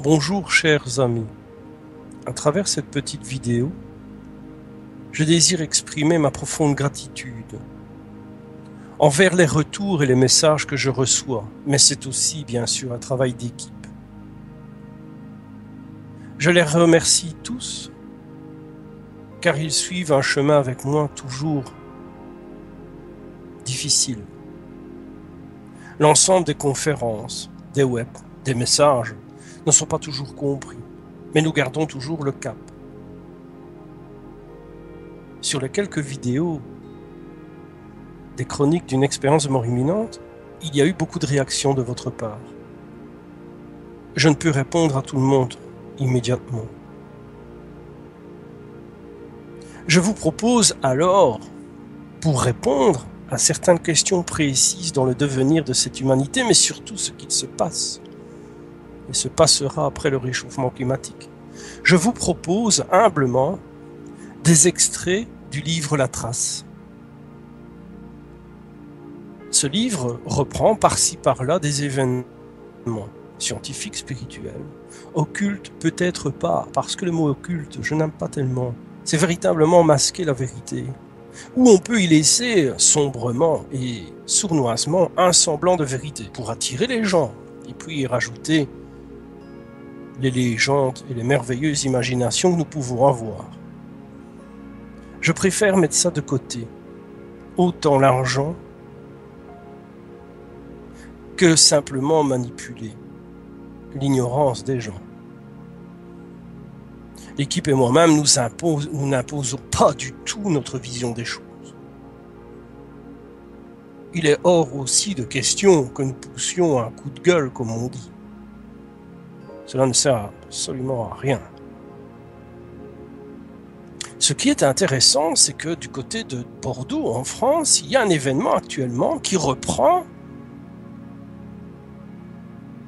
Bonjour chers amis, à travers cette petite vidéo, je désire exprimer ma profonde gratitude envers les retours et les messages que je reçois, mais c'est aussi bien sûr un travail d'équipe. Je les remercie tous car ils suivent un chemin avec moi toujours difficile. L'ensemble des conférences, des webs, des messages ne sont pas toujours compris, mais nous gardons toujours le cap. Sur les quelques vidéos des chroniques d'une expérience de mort imminente, il y a eu beaucoup de réactions de votre part. Je ne peux répondre à tout le monde immédiatement. Je vous propose alors, pour répondre à certaines questions précises dans le devenir de cette humanité, mais surtout ce qu'il se passe et se passera après le réchauffement climatique, je vous propose humblement des extraits du livre La Trace. Ce livre reprend par-ci par-là des événements scientifiques, spirituels, occultes peut-être pas, parce que le mot occulte, je n'aime pas tellement. C'est véritablement masquer la vérité, où on peut y laisser sombrement et sournoisement un semblant de vérité pour attirer les gens, et puis y rajouter les légendes et les merveilleuses imaginations que nous pouvons avoir. Je préfère mettre ça de côté, autant l'argent que simplement manipuler l'ignorance des gens. L'équipe et moi-même, nous n'imposons pas du tout notre vision des choses. Il est hors aussi de question que nous poussions un coup de gueule, comme on dit. Cela ne sert absolument à rien. Ce qui est intéressant, c'est que du côté de Bordeaux, en France, il y a un événement actuellement qui reprend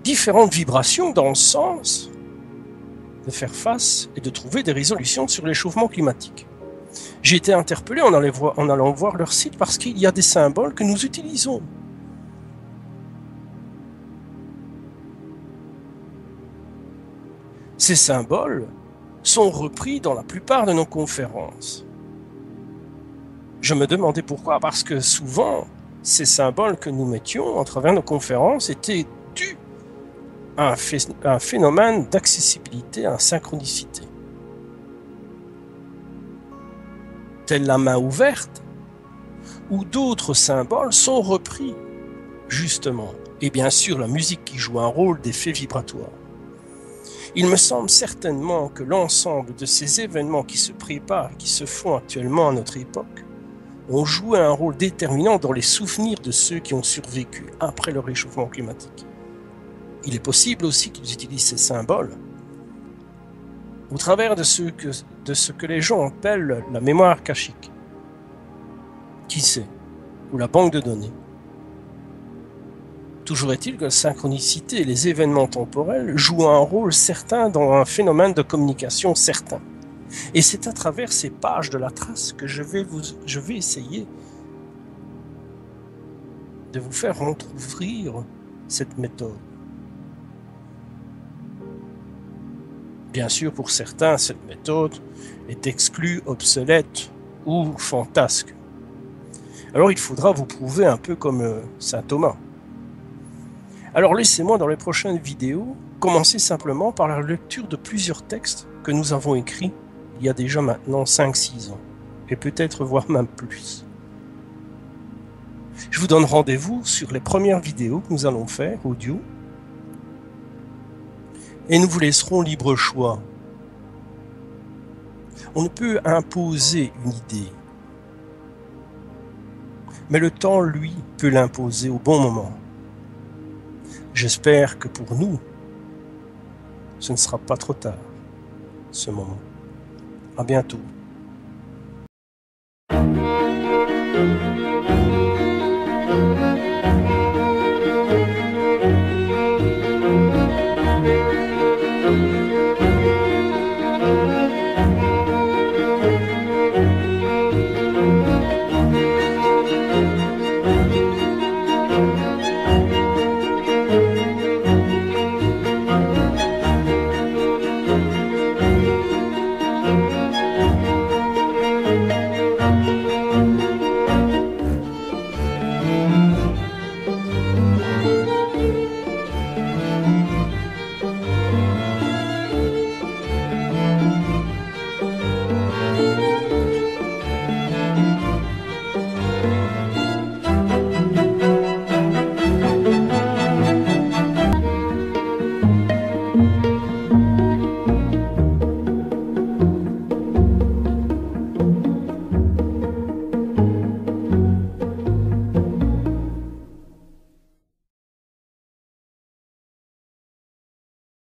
différentes vibrations dans le sens de faire face et de trouver des résolutions sur l'échauffement climatique. J'ai été interpellé en allant voir leur site parce qu'il y a des symboles que nous utilisons. Ces symboles sont repris dans la plupart de nos conférences. Je me demandais pourquoi, parce que souvent, ces symboles que nous mettions à travers nos conférences étaient dus à un phénomène d'accessibilité, à synchronicité. Telle la main ouverte, où d'autres symboles sont repris, justement. Et bien sûr, la musique qui joue un rôle d'effet vibratoire. Il me semble certainement que l'ensemble de ces événements qui se préparent, qui se font actuellement à notre époque, ont joué un rôle déterminant dans les souvenirs de ceux qui ont survécu après le réchauffement climatique. Il est possible aussi qu'ils utilisent ces symboles au travers de ce que les gens appellent la mémoire akashique. Qui sait? Ou la banque de données. Toujours est-il que la synchronicité et les événements temporels jouent un rôle certain dans un phénomène de communication certain. Et c'est à travers ces pages de la trace que je vais essayer de vous faire entrouvrir cette méthode. Bien sûr, pour certains, cette méthode est exclue, obsolète ou fantasque. Alors il faudra vous prouver un peu comme saint Thomas. Alors laissez-moi dans les prochaines vidéos commencer simplement par la lecture de plusieurs textes que nous avons écrits il y a déjà maintenant 5-6 ans, et peut-être voire même plus. Je vous donne rendez-vous sur les premières vidéos que nous allons faire, audio, et nous vous laisserons libre choix. On ne peut imposer une idée, mais le temps, lui, peut l'imposer au bon moment. J'espère que pour nous, ce ne sera pas trop tard, ce moment. À bientôt.